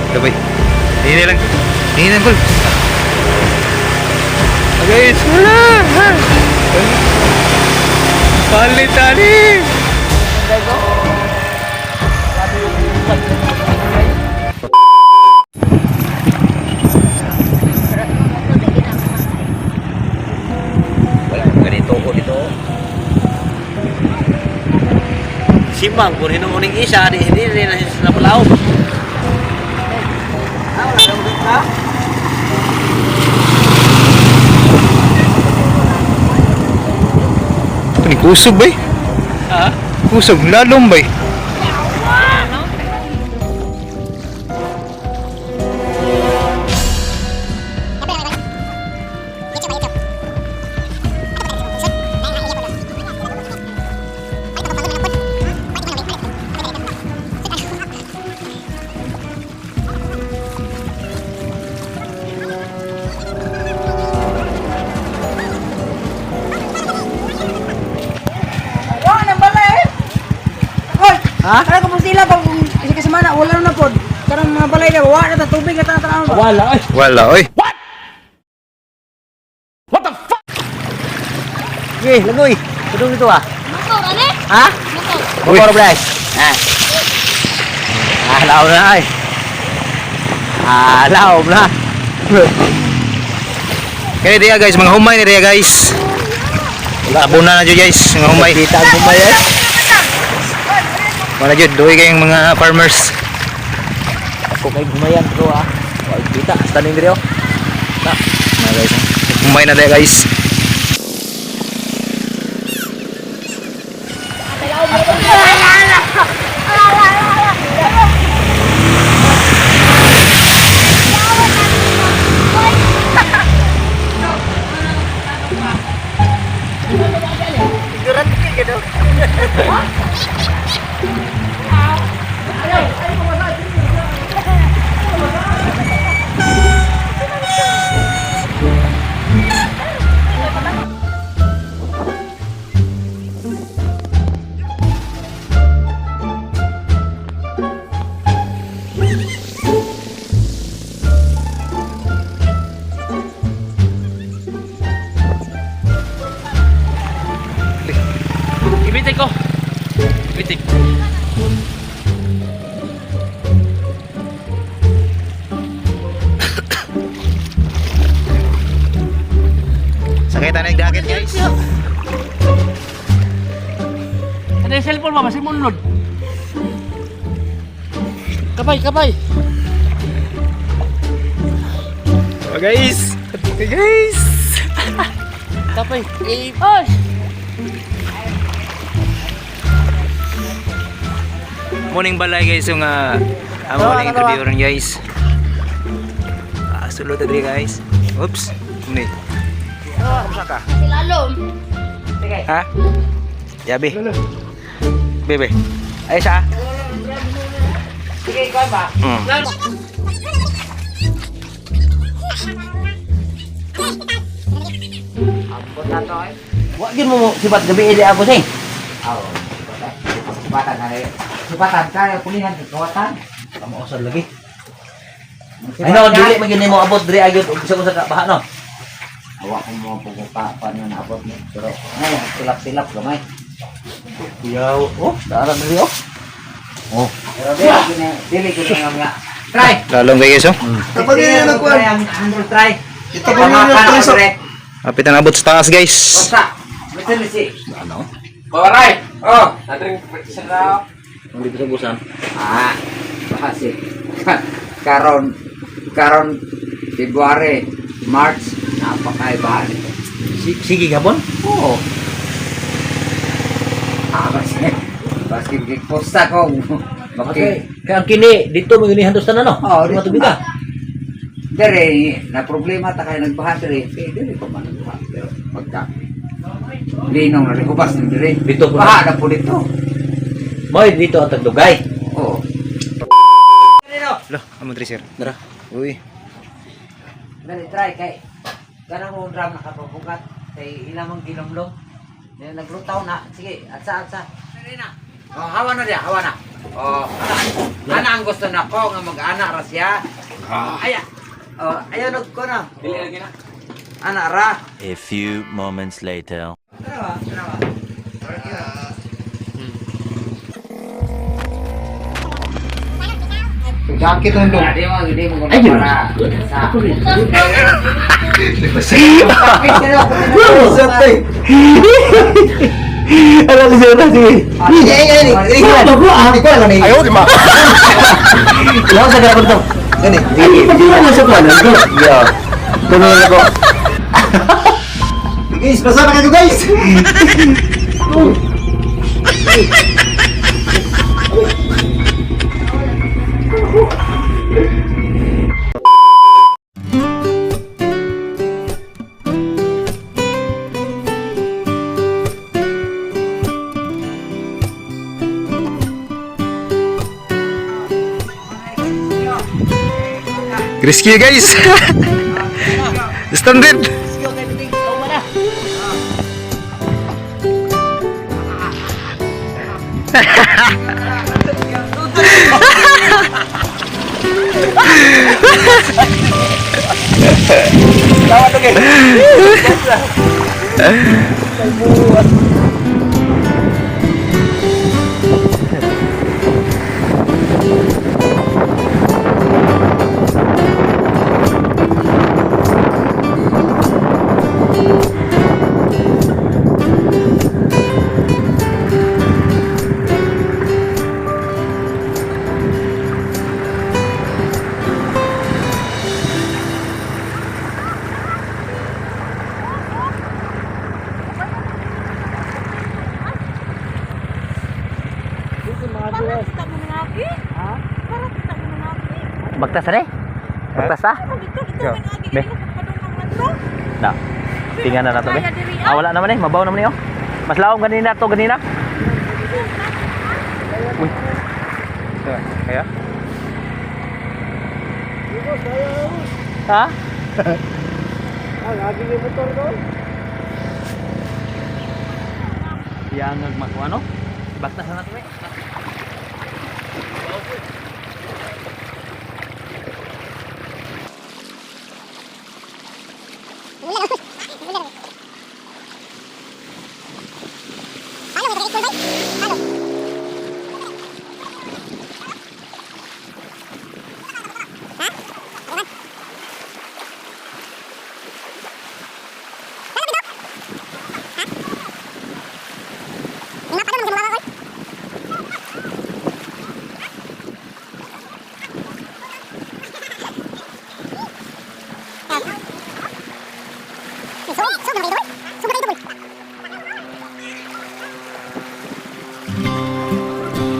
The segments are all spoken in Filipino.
Sabay. Ini lang. Ini lang, Kul. Guys, wala. Palit tadi. Ganito ko dito. Simbang pun hinuuning isa di na sa palaw. Ini kusog bay? Ha? Kusog lalong bay? Ha? Kaya kung sila pag kasi mana wala na pod. Karang mga balay na wala na tubig at tanaw. Wala oy. Wala oy. What? What the fuck? Ge, lagoy. Tudong dito ah. Motor ane? Ha? Motor. Motor bray. Ha. Law na ay. Law na. Kaya dia guys, mga humay ni dia guys. Abuna na jud guys, mga humay. Kita ang humay eh. Wala jud duwi kayong mga farmers. Ako kay gumayan bro ah. Wala kita, standing diri oh. Na, guys. Humay na dia guys. Ibitik ko. Ibitik. Sakit na nagdakit guys. Ano yung cellphone mo? Masih munod. Kapay, kapay. Oh guys. Guys. Kapay. Oy. Morning balay guys yung morning interview rin guys. Sulod tadi guys. Oops. Ini. Kamusta ka? Silalom. Ha? Yabi. Bebe. Ay sa. Sige, ikaw ba? Abot na to eh. Wa gyud mo sibat gabi ili abot eh. Aw. Sibatan na eh. Sibatan kaya kulihan kawatan. Kamu usad lagi. Ay no, dili man gyud mo abot diri agyud usa sa baha no. Awak ko mo pugupa pa na abot ni. Pero ngayon silap-silap gamay. Kuyaw. Oh, dara diri oh. Oh. Pero dili ko nga. Try. Lalong guys oh. Kapag yan ako handle try. Ito pa yung so. Kapit na abot sa taas guys. Basta. Betul sih. Ano? Bawaray. Oh, natin sa Hindi bisa busan. Bahasih. Karon Februari, March, napakay bahan ito. Sige gabon? Oo. Basta posta ko. Okay. Kaya kini dito mo ginihantos tanan no. Oo, Dito dito tubig ka. Dere na problema ta kay nagbahan dere. Dere pa man nagbahan pero pagka linong na rehubas ng dere. Dito po Baha na po dito. Moy dito ang tagdugay. Oo. Loh, amo diri sir. Dara. Uy. Dali try kay. Ganang mo drum nakapabugat. Kay ilamang kilomlong. Naglutaw na. Sige, atsa. Sige na. Oh, hawa na dia, hawa na. Oh, ana ang gusto na ko nga mag-ana ra siya. Aya. Oh, ayo ko na. Dili lagi na. Ana ra. A few moments later. Kenapa? Sakit ang dong. Dia mau gede mau para. Alam niyo na sige. Ayaw, di ba? Ilang sa gapon to? Gani. Hindi na sa plano. Yo. Tuloy ako. Guys, pasama kayo guys. Risky guys. Standard. Para kita mengapi. Ha? Para kita mengapi. Bagtas re? Bagtas ah? Dito Yo, mengapi be. dito padung ngadto. Na. Tingnan na nato be. Ah, wala naman eh, mabaw naman niyo. Mas lawom ganina to ganina. Uy. Kaya? Ha? Yang nagmaku ano? Bagtas na nato be.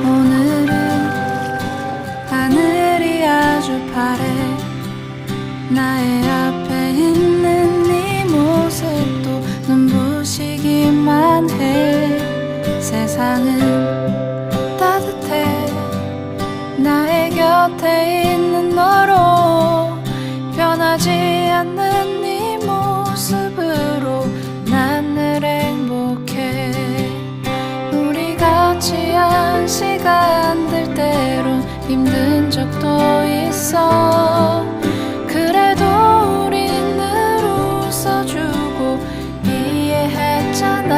오늘은 하늘이 아주 파래 나의 앞에 있는 네 모습도 눈부시기만 해 세상은 따뜻해 나의 곁에 있는 너로 변하지 않는 네 모습으로 난 늘 행복해 우리 같이 한 시간들 때론 힘든 적도 있어 그래도 우린 늘 웃어주고 이해했잖아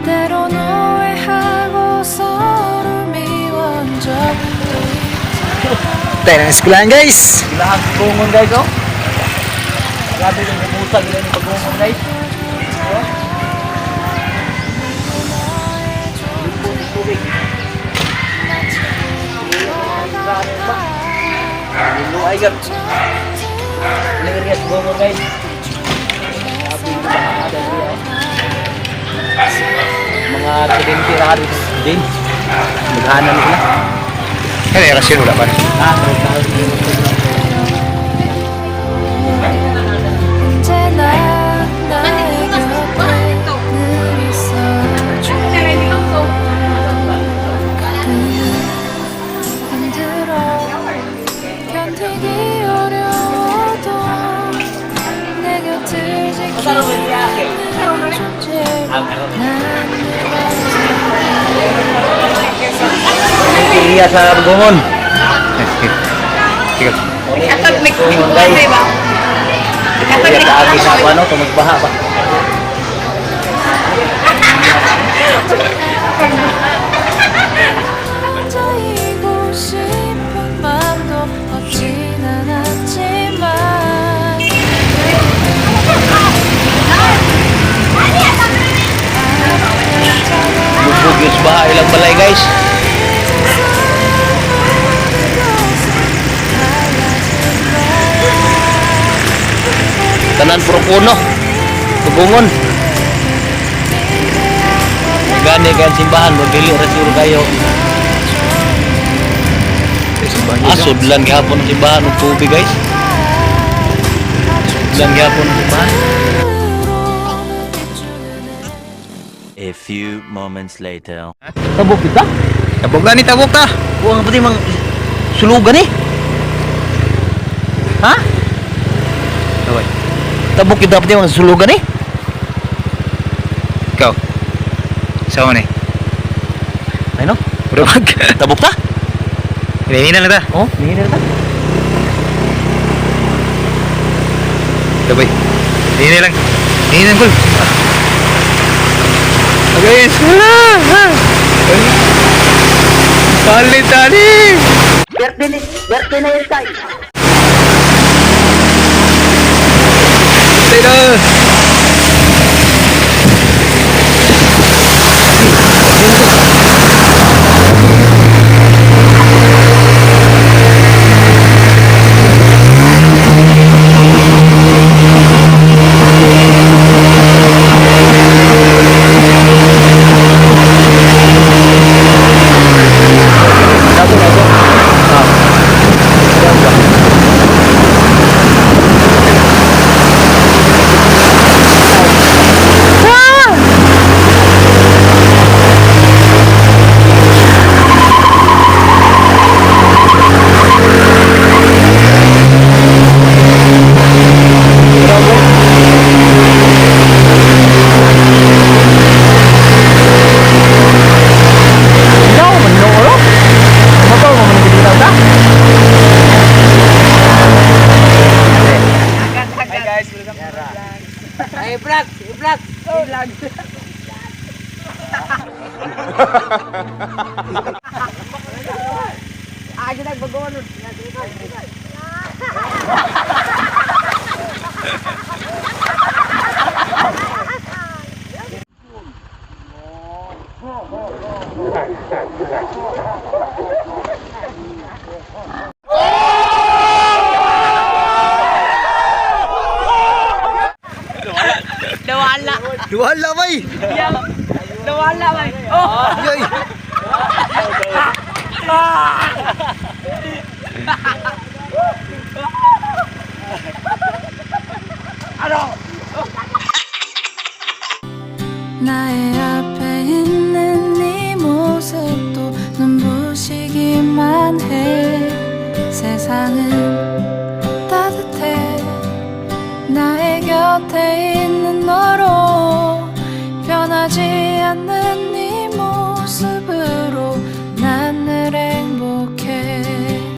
때론 오해하고 서로 미워한 적도 Tayo ng eskwelahan guys. Lahat bungon guys oh. Grabe yung bumusag nila yung pagungon guys. Luay gap. Lirias bungon guys. Grabe yung bahada nila. Mga tinitirahan din. Maghanan nila. Kaya rasyon wala pa. 언제나 나의 곁에 늘 있어줘 힘들어 견디기 어려워도 난 Iya sa bugongon. Sige. Katag may kuhay ba? Iya sa agi sa ano, tumagbaha ba? 혼자이고 싶은 맘도 없진 않았지만 Lubog yung baha ilang balay guys. Tanan puro puno. Bugongon. Gani kan simbahan magdili ra siguro kayo. Sudlan gihapon ang simbahan ng tubig guys. Sudlan gihapon ang simbahan. A few moments later. Tabok kita? Tabog na ni tabog ta. Huwag pati mang sulugan eh. Ha? Daway. Tabok kita pati mang sulugan eh. Ikaw. Sa mo ni. Ay no? Puro bag. Tabok ta? Hinihinan na ta. Oh, nihina ta. Dabay. Hinihinan lang. Hinihinan ko. Guys, wala. Palit tadi. Birthday na yun tayo. Tidak. Wala bay. Nawala ba? Oh! Yay. 나의 앞에 있는 네 모습도 눈부시기만 해. 세상은 따뜻해. 나의 곁에 있는 너로 변하지 않는